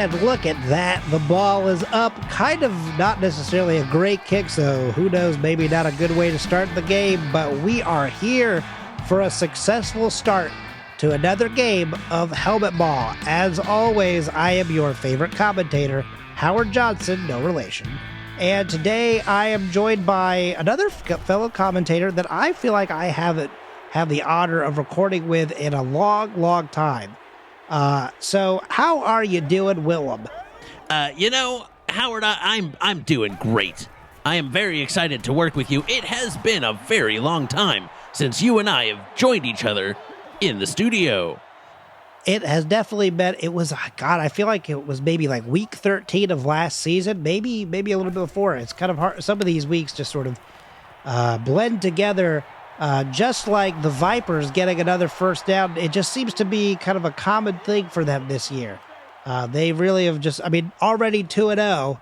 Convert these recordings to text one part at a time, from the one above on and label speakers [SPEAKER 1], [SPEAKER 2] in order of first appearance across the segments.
[SPEAKER 1] And look at that. The ball is up. Kind of not necessarily a great kick, so who knows, maybe not a good way to start the game, but we are here for a successful start to another game of Helmet Ball. As always, I am your favorite commentator, Howard Johnson, no relation. And today I am joined by another fellow commentator that I feel like I haven't had the honor of recording with in a long time. So how are you doing, Willem?
[SPEAKER 2] Howard, I'm doing great. I am very excited to work with you. It has been a very long time since you and I have joined each other in the studio.
[SPEAKER 1] It has definitely been. It was, God, I feel like it was maybe like week 13 of last season, maybe a little bit before. It's kind of hard. Some of these weeks just sort of blend together, just like the Vipers getting another first down. It just seems to be kind of a common thing for them this year. They really have just, already 2-0.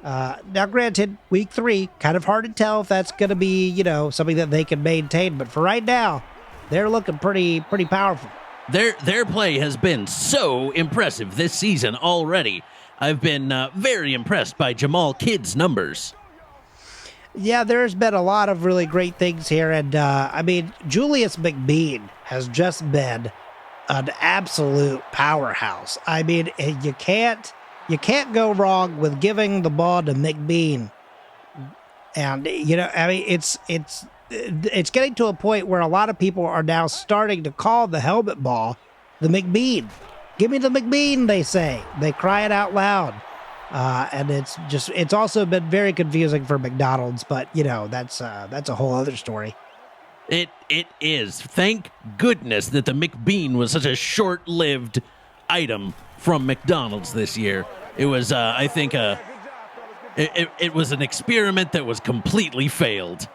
[SPEAKER 1] Now, granted, week 3, kind of hard to tell if that's going to be, something that they can maintain. But for right now, they're looking pretty powerful.
[SPEAKER 2] Their play has been so impressive this season already. I've been very impressed by Jamal Kidd's numbers.
[SPEAKER 1] Yeah, there's been a lot of really great things here. And, Julius McBean has just been an absolute powerhouse. You can't go wrong with giving the ball to McBean. And, it's getting to a point where a lot of people are now starting to call the helmet ball the McBean. Give me the McBean, they say. They cry it out loud. And it's also been very confusing for McDonald's, but that's a whole other story.
[SPEAKER 2] It is. Thank goodness that the McBean was such a short-lived item from McDonald's this year. It was, it was an experiment that was completely failed.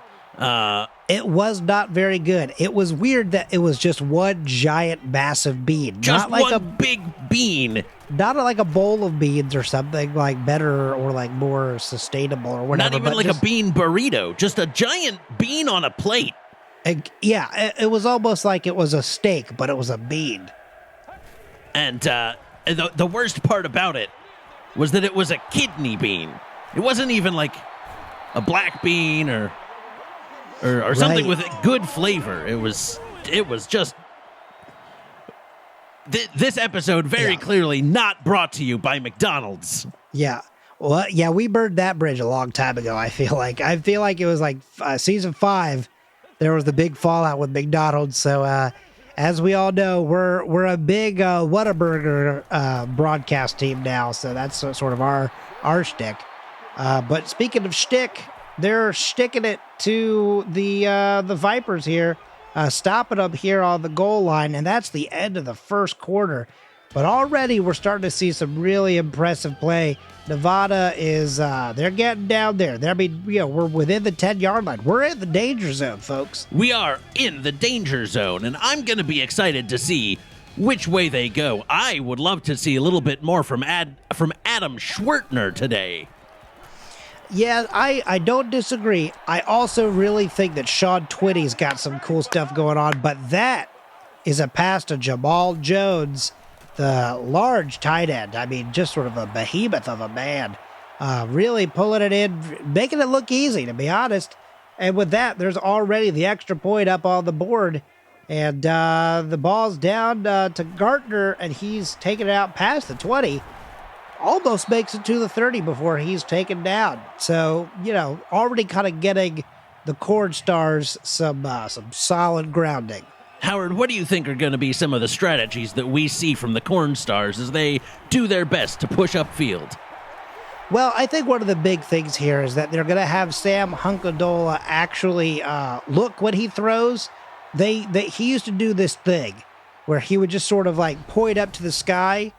[SPEAKER 1] It was not very good. It was weird that it was just one giant, massive bean.
[SPEAKER 2] Just
[SPEAKER 1] not like
[SPEAKER 2] one big bean.
[SPEAKER 1] Not like a bowl of beans or something like better or like more sustainable or whatever.
[SPEAKER 2] Not even like a bean burrito. Just a giant bean on a plate.
[SPEAKER 1] It was almost like it was a steak, but it was a bean.
[SPEAKER 2] And the worst part about it was that it was a kidney bean. It wasn't even like a black bean or something with a good flavor. It was just this episode very clearly not brought to you by McDonald's.
[SPEAKER 1] Yeah. Well, yeah, we burned that bridge a long time ago. I feel like it was like season 5. There was the big fallout with McDonald's. So as we all know, we're a big Whataburger broadcast team now. So that's sort of our shtick. But speaking of shtick, they're sticking it to the Vipers here, stopping them here on the goal line, and that's the end of the first quarter. But already we're starting to see some really impressive play. Nevada is, they're getting down there. We're within the 10-yard line. We're in the danger zone, folks.
[SPEAKER 2] We are in the danger zone, and I'm going to be excited to see which way they go. I would love to see a little bit more from Adam Schwertner today.
[SPEAKER 1] Yeah, I don't disagree. I also really think that Sean Twitty's got some cool stuff going on, but that is a pass to Jamal Jones, the large tight end. Just sort of a behemoth of a man. Really pulling it in, making it look easy, to be honest. And with that, there's already the extra point up on the board. And the ball's down to Gartner, and he's taking it out past the 20. Almost makes it to the 30 before he's taken down. So, already kind of getting the Cornstars some solid grounding.
[SPEAKER 2] Howard, what do you think are going to be some of the strategies that we see from the Cornstars as they do their best to push upfield?
[SPEAKER 1] Well, I think one of the big things here is that they're going to have Sam Hunkadola actually look when he throws. He used to do this thing where he would just sort of like point up to the sky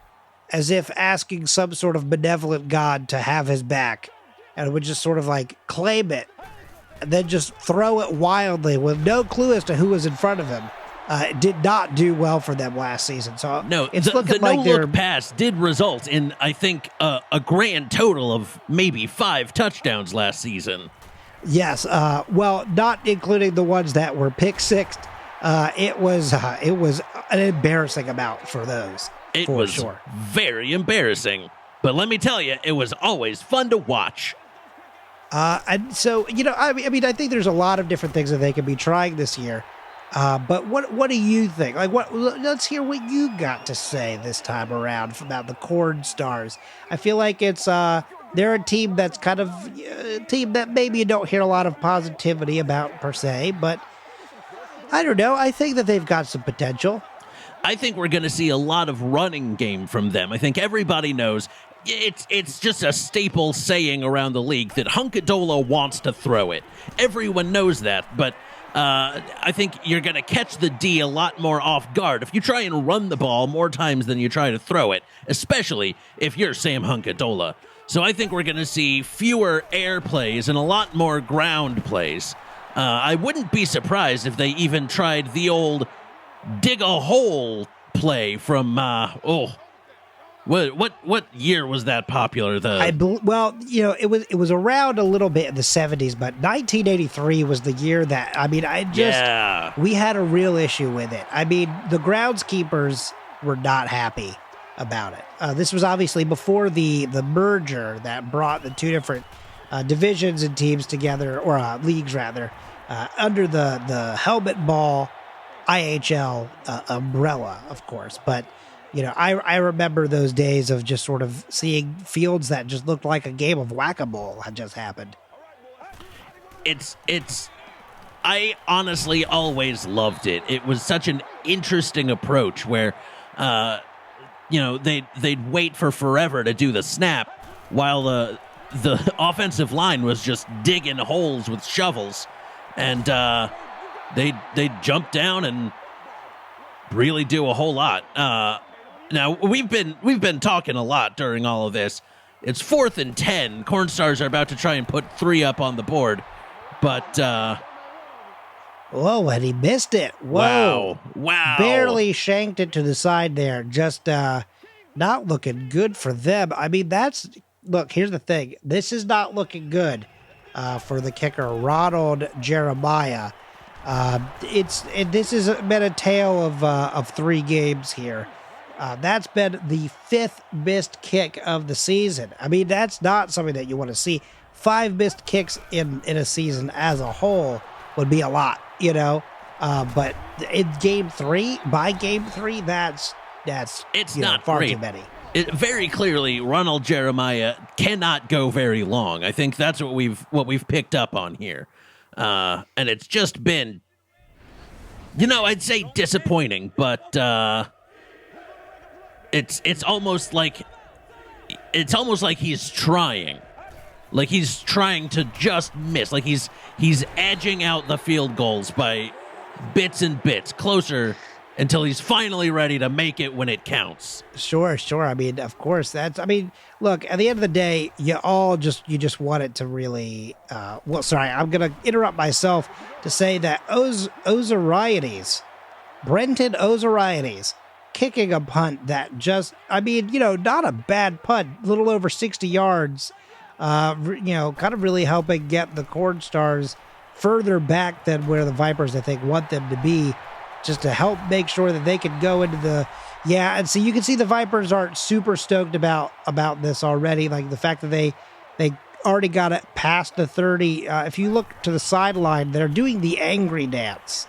[SPEAKER 1] as if asking some sort of benevolent god to have his back, and would just sort of like claim it and then just throw it wildly with no clue as to who was in front of him. It did not do well for them last season. So
[SPEAKER 2] no,
[SPEAKER 1] it's looking like
[SPEAKER 2] no-look pass did result in, I think, a grand total of maybe 5 touchdowns last season.
[SPEAKER 1] Yes, well, not including the ones that were pick-sixed. It was an embarrassing amount for those.
[SPEAKER 2] It
[SPEAKER 1] for
[SPEAKER 2] was
[SPEAKER 1] sure.
[SPEAKER 2] very embarrassing. But let me tell you, it was always fun to watch.
[SPEAKER 1] And so, I mean, I think there's a lot of different things that they could be trying this year. But what do you think? Like, let's hear what you got to say this time around about the Cornstars. I feel like they're a team that's kind of a team that maybe you don't hear a lot of positivity about per se, but I don't know. I think that they've got some potential.
[SPEAKER 2] I think we're going to see a lot of running game from them. I think everybody knows it's just a staple saying around the league that Hunkadola wants to throw it. Everyone knows that, but I think you're going to catch the D a lot more off guard if you try and run the ball more times than you try to throw it, especially if you're Sam Hunkadola. So I think we're going to see fewer air plays and a lot more ground plays. I wouldn't be surprised if they even tried the old dig a hole play from what year was that popular?
[SPEAKER 1] It was around a little bit in the 70s, but 1983 was the year that we had a real issue with it. I mean, the groundskeepers were not happy about it. This was obviously before the merger that brought the two different divisions and teams together, or leagues rather, under the helmet ball IHL umbrella, of course. But I remember those days of just sort of seeing fields that just looked like a game of whack-a-mole had just happened.
[SPEAKER 2] I honestly always loved it. It was such an interesting approach where, they'd wait for forever to do the snap while the offensive line was just digging holes with shovels, and they'd jump down and really do a whole lot. Now we've been talking a lot during all of this. It's 4th and 10. Cornstars are about to try and put 3 up on the board, but
[SPEAKER 1] whoa! And he missed it. Whoa!
[SPEAKER 2] Wow!
[SPEAKER 1] Barely shanked it to the side there. Just not looking good for them. I mean, look. Here's the thing. This is not looking good for the kicker, Ronald Jeremiah. This has been a tale of 3 games here. That's been the 5th missed kick of the season. I mean, that's not something that you want to see. 5 missed kicks in a season as a whole would be a lot, But in game 3, that's
[SPEAKER 2] not
[SPEAKER 1] far
[SPEAKER 2] great.
[SPEAKER 1] too many.
[SPEAKER 2] Very clearly, Ronald Jeremiah cannot go very long. I think that's what we've picked up on here. And it's just been, I'd say disappointing, but it's almost like he's trying. Like he's trying to just miss. Like he's edging out the field goals by bits and bits, closer until he's finally ready to make it when it counts.
[SPEAKER 1] Sure. I mean, of course, look, at the end of the day, you just want it to really, I'm going to interrupt myself to say that Brenton Ozariades, kicking a punt that not a bad punt, a little over 60 yards, kind of really helping get the Cornstars further back than where the Vipers, I think, want them to be, just to help make sure that they can go into and so you can see the Vipers aren't super stoked about this already. Like the fact that they already got it past the 30. If you look to the sideline, they're doing the angry dance.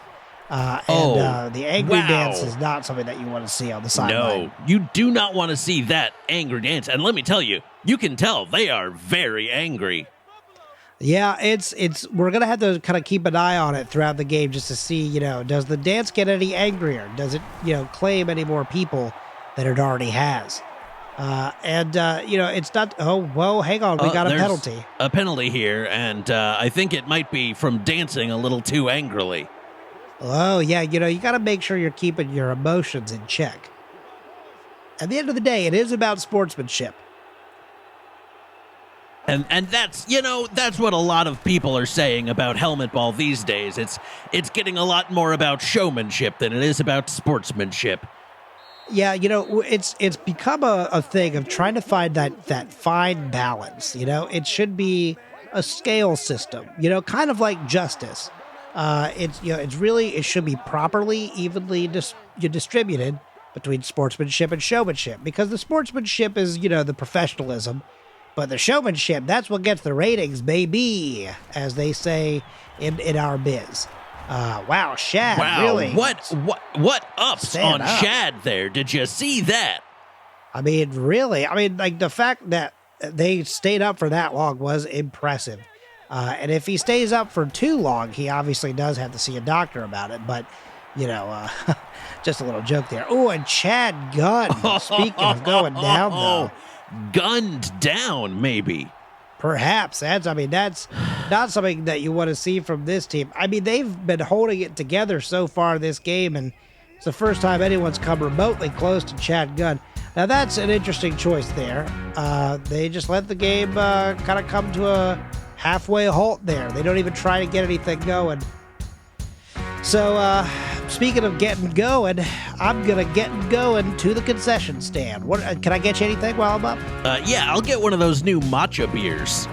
[SPEAKER 1] The angry dance is not something that you want to see on the sideline.
[SPEAKER 2] No, you do not want to see that angry dance. And let me tell you, you can tell they are very angry.
[SPEAKER 1] Yeah, we're going to have to kind of keep an eye on it throughout the game just to see, does the dance get any angrier? Does it, claim any more people than it already has? It's not, hang on, we got a penalty.
[SPEAKER 2] A penalty here, and I think it might be from dancing a little too angrily.
[SPEAKER 1] Oh, yeah, you got to make sure you're keeping your emotions in check. At the end of the day, it is about sportsmanship.
[SPEAKER 2] And that's what a lot of people are saying about helmet ball these days. It's getting a lot more about showmanship than it is about sportsmanship.
[SPEAKER 1] Yeah, it's become a thing of trying to find that fine balance. It should be a scale system, kind of like justice. It should be properly, evenly distributed, between sportsmanship and showmanship, because the sportsmanship is, the professionalism, but the showmanship, that's what gets the ratings, baby, as they say in our biz. Wow, Shad,
[SPEAKER 2] Wow,
[SPEAKER 1] really?
[SPEAKER 2] what ups on Shad there? Did you see that?
[SPEAKER 1] I mean, really? I mean, like, the fact that they stayed up for that long was impressive. And if he stays up for too long, he obviously does have to see a doctor about it. But, just a little joke there. Oh, and Chad Gunn, speaking of going down, though.
[SPEAKER 2] Gunned down, maybe.
[SPEAKER 1] Perhaps. That's not something that you want to see from this team. I mean, they've been holding it together so far this game, and it's the first time anyone's come remotely close to Chad Gunn. Now, that's an interesting choice there. They just let the game kind of come to a halfway halt there. They don't even try to get anything going. So, speaking of getting going, I'm going to get going to the concession stand. What can I get you anything while I'm up?
[SPEAKER 2] Yeah, I'll get one of those new matcha beers.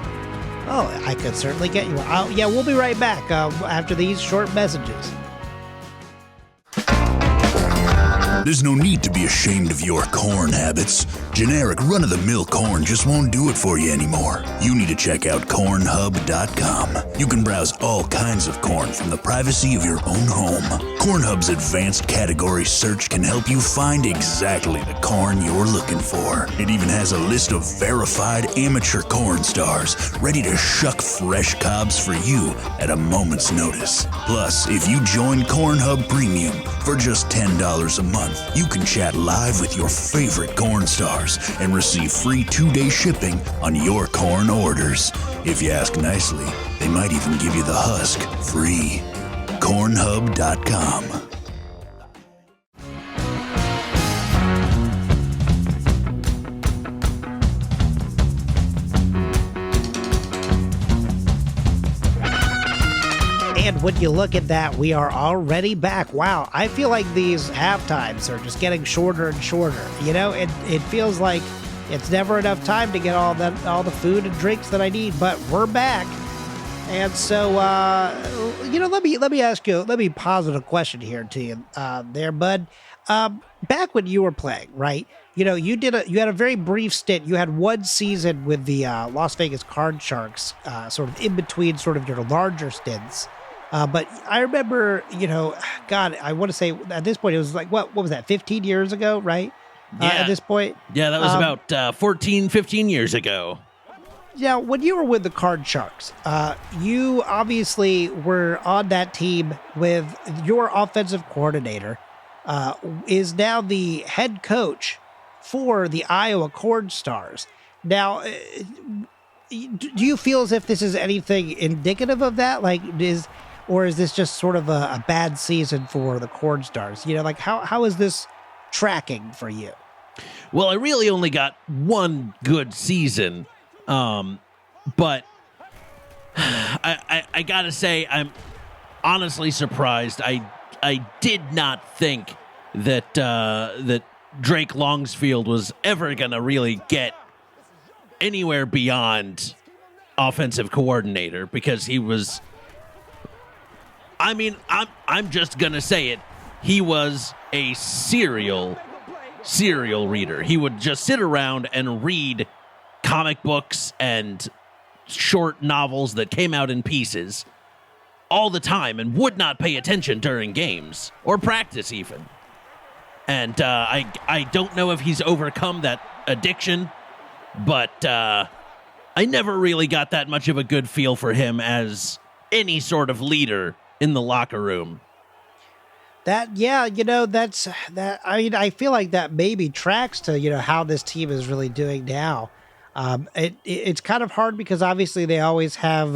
[SPEAKER 1] Oh, I could certainly get you one. Yeah, we'll be right back after these short messages.
[SPEAKER 3] There's no need to be ashamed of your corn habits. Generic run-of-the-mill corn just won't do it for you anymore. You need to check out cornhub.com. You can browse all kinds of corn from the privacy of your own home. Cornhub's advanced category search can help you find exactly the corn you're looking for. It even has a list of verified amateur Cornstars ready to shuck fresh cobs for you at a moment's notice. Plus, if you join Cornhub Premium for just $10 a month, you can chat live with your favorite Cornstars and receive free 2-day shipping on your corn orders. If you ask nicely, they might even give you the husk free. Cornhub.com.
[SPEAKER 1] And when you look at that, we are already back. Wow, I feel like these halftimes are just getting shorter and shorter. It feels like it's never enough time to get all the food and drinks that I need. But we're back, and so let me ask you. Let me posit a question here to you, there, bud. Back when you were playing, right? You had a very brief stint. You had one season with the Las Vegas Card Sharks, sort of in between sort of your larger stints. But I remember, God, I want to say at this point, it was like, what was that, 15 years ago, right?
[SPEAKER 2] Yeah.
[SPEAKER 1] At this point?
[SPEAKER 2] Yeah, that was about 14, 15 years ago.
[SPEAKER 1] Now, when you were with the Card Sharks, you obviously were on that team with your offensive coordinator, is now the head coach for the Iowa Cornstars. Now, do you feel as if this is anything indicative of that? Or is this just sort of a bad season for the Cornstars? How is this tracking for you?
[SPEAKER 2] Well, I really only got one good season, but I gotta say I'm honestly surprised. I did not think that Drake Longsfield was ever gonna really get anywhere beyond offensive coordinator, because he was. I mean, I'm just gonna say it. He was a serial reader. He would just sit around and read comic books and short novels that came out in pieces all the time and would not pay attention during games or practice even. And I don't know if he's overcome that addiction, but I never really got that much of a good feel for him as any sort of leader in the locker room.
[SPEAKER 1] I mean, I feel like that maybe tracks to, how this team is really doing now. It's kind of hard because obviously they always have,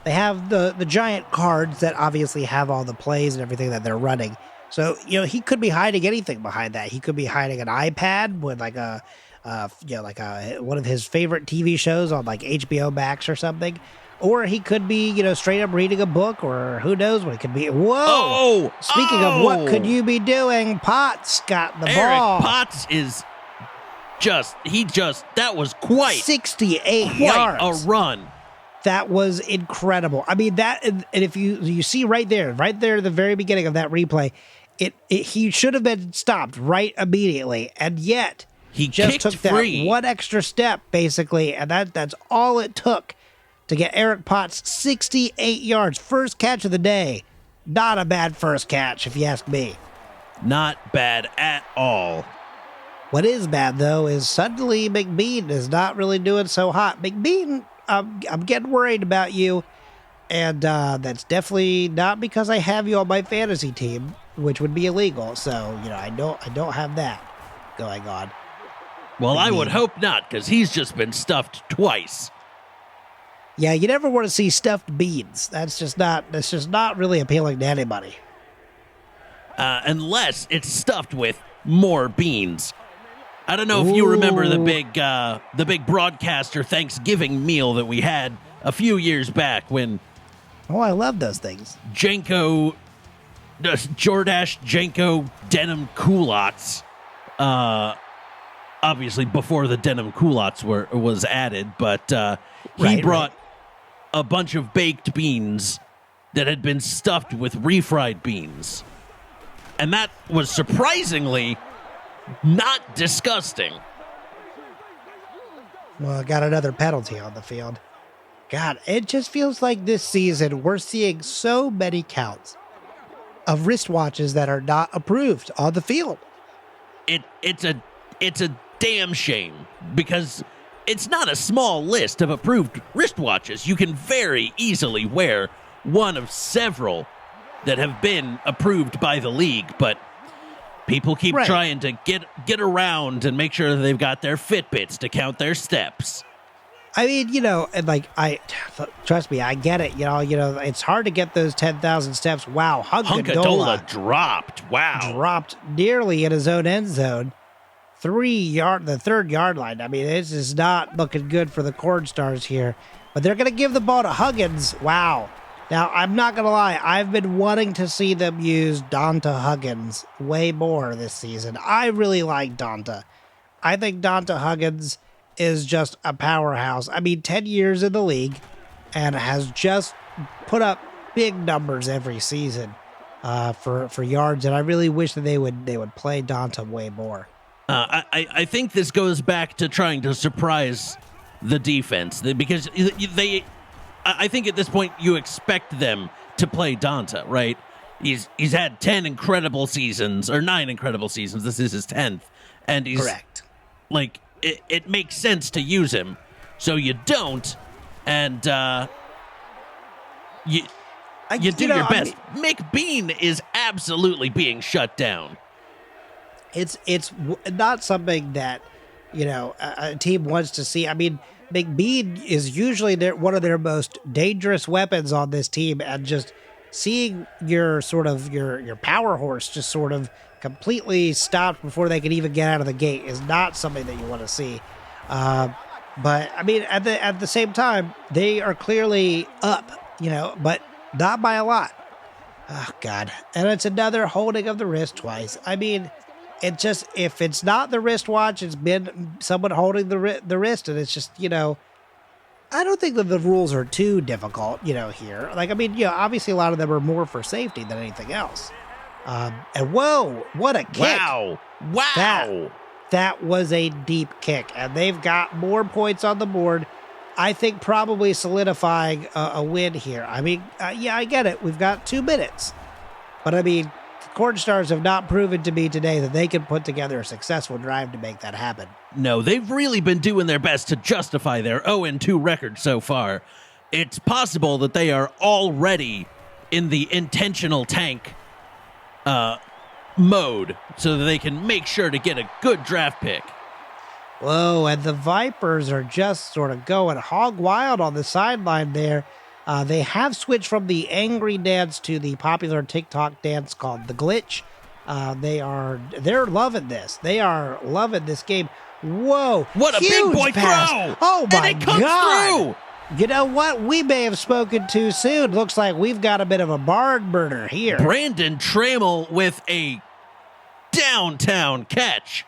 [SPEAKER 1] they have the giant cards that obviously have all the plays and everything that they're running. So, he could be hiding anything behind that. He could be hiding an iPad with one of his favorite TV shows on like HBO Max or something. Or he could be, straight up reading a book, or who knows what it could be. Whoa! Speaking of what could you be doing, Potts got the ball.
[SPEAKER 2] Eric Potts is that was quite
[SPEAKER 1] 68 yards.
[SPEAKER 2] A run.
[SPEAKER 1] That was incredible. I mean, and if you see right there at the very beginning of that replay, he should have been stopped right immediately, and yet
[SPEAKER 2] He
[SPEAKER 1] just
[SPEAKER 2] kicked
[SPEAKER 1] took
[SPEAKER 2] free.
[SPEAKER 1] that one extra step, basically, and that's all it took to get Eric Potts 68 yards. First catch of the day. Not a bad first catch, if you ask me.
[SPEAKER 2] Not bad at all.
[SPEAKER 1] What is bad, though, is suddenly McBean is not really doing so hot. McBean, I'm getting worried about you, and that's definitely not because I have you on my fantasy team, which would be illegal. So, I don't have that going on.
[SPEAKER 2] Well, I would hope not, because he's just been stuffed twice.
[SPEAKER 1] Yeah, you never want to see stuffed beans. That's just not really appealing to anybody.
[SPEAKER 2] Unless it's stuffed with more beans. I don't know if you remember the big broadcaster Thanksgiving meal that we had a few years back when
[SPEAKER 1] Oh, I love those things.
[SPEAKER 2] Jordash Janko denim culottes. Obviously before the denim culottes was added, but he brought a bunch of baked beans that had been stuffed with refried beans. And that was surprisingly not disgusting.
[SPEAKER 1] Well, I got another penalty on the field. God, it just feels like this season we're seeing so many counts of wristwatches that are not approved on the field.
[SPEAKER 2] It's a damn shame, because it's not a small list of approved wristwatches. You can very easily wear one of several that have been approved by the league, but people keep trying to get around and make sure that they've got their Fitbits to count their steps.
[SPEAKER 1] I mean, and trust me, I get it. It's hard to get those 10,000 steps. Wow,
[SPEAKER 2] Hunkadola dropped. Wow.
[SPEAKER 1] Dropped nearly in his own end zone. The 3rd yard line. I mean, this is not looking good for the Cornstars here. But they're going to give the ball to Huggins. Wow. Now, I'm not going to lie. I've been wanting to see them use Donta Huggins way more this season. I really like Donta. I think Donta Huggins is just a powerhouse. I mean, 10 years in the league and has just put up big numbers every season for yards. And I really wish that they would play Donta way more.
[SPEAKER 2] I think this goes back to trying to surprise the defense, because I think at this point you expect them to play Donta, right? He's had 10 incredible seasons, or 9 incredible seasons. This is his 10th, and he's
[SPEAKER 1] correct.
[SPEAKER 2] Like it makes sense to use him, so you don't, and you do your best. McBean is absolutely being shut down.
[SPEAKER 1] It's not something that, a team wants to see. I mean, McBean is usually one of their most dangerous weapons on this team, and just seeing your power horse just sort of completely stopped before they can even get out of the gate is not something that you want to see. But I mean, at the same time, they are clearly up, but not by a lot. Oh God! And it's another holding of the wrist twice. I mean, it just, if it's not the wristwatch, it's been someone holding the wrist, and it's just, I don't think that the rules are too difficult, here. Like, I mean, obviously a lot of them are more for safety than anything else. And whoa, what a kick.
[SPEAKER 2] Wow.
[SPEAKER 1] That was a deep kick, and they've got more points on the board. I think probably solidifying a win here. I mean, yeah, I get it. We've got 2 minutes. But I mean, Cornstars have not proven to me today that they can put together a successful drive to make that happen.
[SPEAKER 2] No, they've really been doing their best to justify their 0-2 record so far. It's possible that they are already in the intentional tank mode, so that they can make sure to get a good draft pick.
[SPEAKER 1] Whoa, and the Vipers are just sort of going hog wild on the sideline there. They have switched from the angry dance to the popular TikTok dance called the glitch. They're loving this. They are loving this game. Whoa!
[SPEAKER 2] What a big boy
[SPEAKER 1] pass.
[SPEAKER 2] throw!
[SPEAKER 1] Oh my
[SPEAKER 2] and it comes
[SPEAKER 1] God!
[SPEAKER 2] Through.
[SPEAKER 1] You know what? We may have spoken too soon. Looks like we've got a bit of a barn burner here.
[SPEAKER 2] Brandon Trammell with a downtown catch.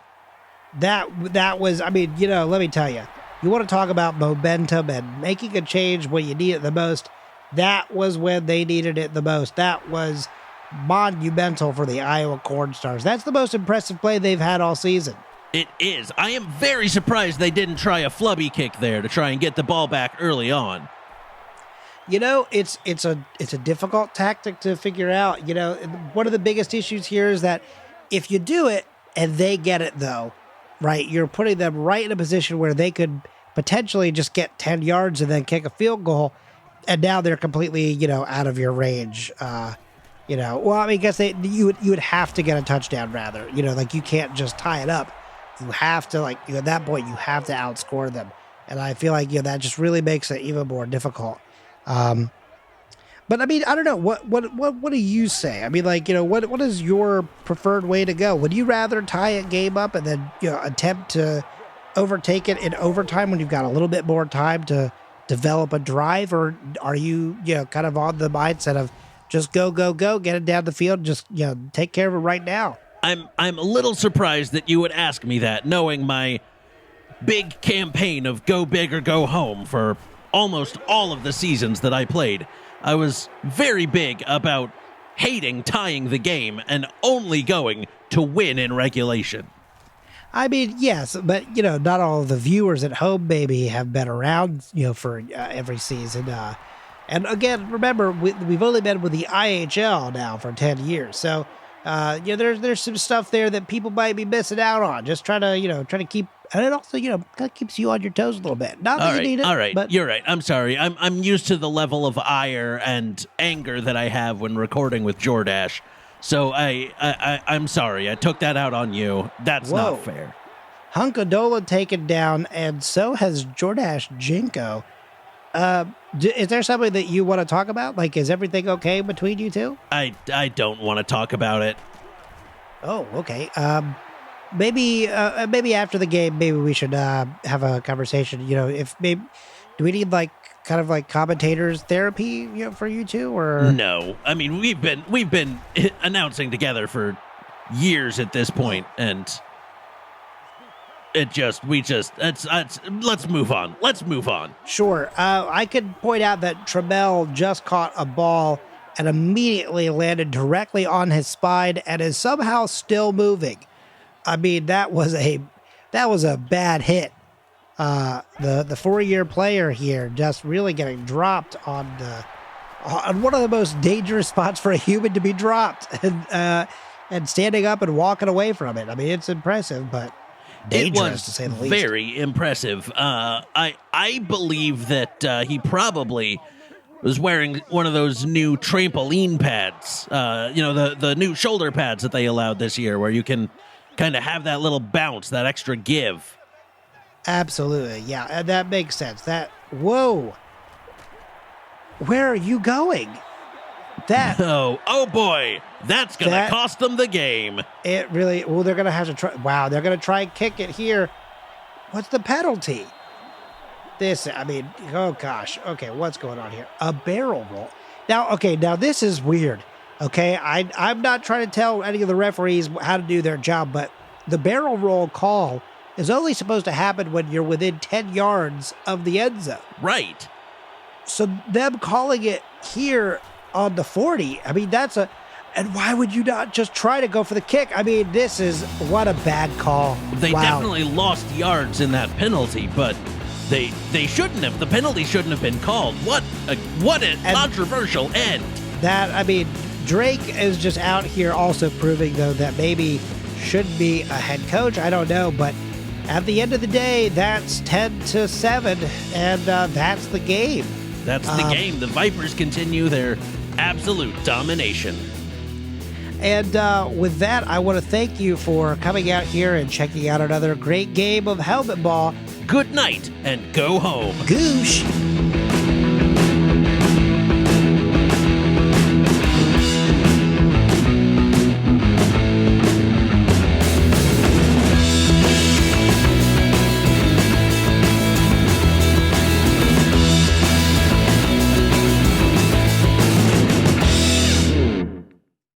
[SPEAKER 1] That was, I mean, let me tell you. You want to talk about momentum and making a change when you need it the most. That was when they needed it the most. That was monumental for the Iowa Cornstars. That's the most impressive play they've had all season.
[SPEAKER 2] It is. I am very surprised they didn't try a flubby kick there to try and get the ball back early on.
[SPEAKER 1] You know, it's a difficult tactic to figure out. You know, one of the biggest issues here is that if you do it and they get it, though, right, you're putting them right in a position where they could potentially just get 10 yards and then kick a field goal, and now they're completely, you know, out of your range. You know, well, I mean, I guess you would have to get a touchdown rather. You know, like you can't just tie it up. You have to, like, at that point, you have to outscore them. And I feel like, you know, that just really makes it even more difficult. But I mean, I don't know. What do you say? I mean, like, you know, what is your preferred way to go? Would you rather tie a game up and then, you know, attempt to overtake it in overtime when you've got a little bit more time to develop a drive? Or are you, you know, kind of on the mindset of just go, get it down the field, just, you know, take care of it right now?
[SPEAKER 2] I'm a little surprised that you would ask me that, knowing my big campaign of go big or go home for almost all of the seasons that I played. I was very big about hating tying the game and only going to win in regulation.
[SPEAKER 1] I mean, yes, but, you know, not all of the viewers at home maybe have been around, you know, for every season. And again, remember, we've only been with the IHL now for 10 years. So, you know, there's some stuff there that people might be missing out on. Just trying to keep, and it also, you know, kind of keeps you on your toes a little bit. Not that you need it.
[SPEAKER 2] All right,
[SPEAKER 1] but
[SPEAKER 2] you're right. I'm sorry. I'm used to the level of ire and anger that I have when recording with Jordash. So I'm sorry. I took that out on you. That's not fair.
[SPEAKER 1] Hunkadola taken down, and so has Jordash Jinko. Is there something that you want to talk about? Like, is everything okay between you two?
[SPEAKER 2] I don't want to talk about it.
[SPEAKER 1] Oh, okay. Maybe after the game, maybe we should have a conversation. You know, if maybe do we need like kind of like commentators therapy, you know, for you two, or
[SPEAKER 2] no? I mean, we've been announcing together for years at this point, and let's move on. Let's move on.
[SPEAKER 1] Sure. I could point out that Trammell just caught a ball and immediately landed directly on his spine and is somehow still moving. I mean, that was a bad hit. The 4-year player here just really getting dropped on one of the most dangerous spots for a human to be dropped, and standing up and walking away from it. I mean, it's impressive, but dangerous to say the least.
[SPEAKER 2] Very impressive. I believe that he probably was wearing one of those new trampoline pads. You know, the new shoulder pads that they allowed this year, where you can kind of have that little bounce, that extra give.
[SPEAKER 1] Absolutely, yeah, and that makes sense. Whoa, where are you going?
[SPEAKER 2] Oh boy, that's gonna cost them the game.
[SPEAKER 1] It really. Well, they're gonna have to try. Wow, they're gonna try and kick it here. What's the penalty? I mean, oh gosh. Okay, what's going on here? A barrel roll. Now this is weird. Okay, I'm not trying to tell any of the referees how to do their job, but the barrel roll call is only supposed to happen when you're within 10 yards of the end zone.
[SPEAKER 2] Right.
[SPEAKER 1] So them calling it here on the 40, I mean, and why would you not just try to go for the kick? I mean, what a bad call.
[SPEAKER 2] They definitely lost yards in that penalty, but they shouldn't have. The penalty shouldn't have been called. What a controversial end.
[SPEAKER 1] Drake is just out here also proving, though, that maybe should be a head coach. I don't know, but at the end of the day, that's 10-7, and that's the game.
[SPEAKER 2] That's the game. The Vipers continue their absolute domination.
[SPEAKER 1] And with that, I want to thank you for coming out here and checking out another great game of Helmet Ball.
[SPEAKER 2] Good night, and go home.
[SPEAKER 1] Goosh.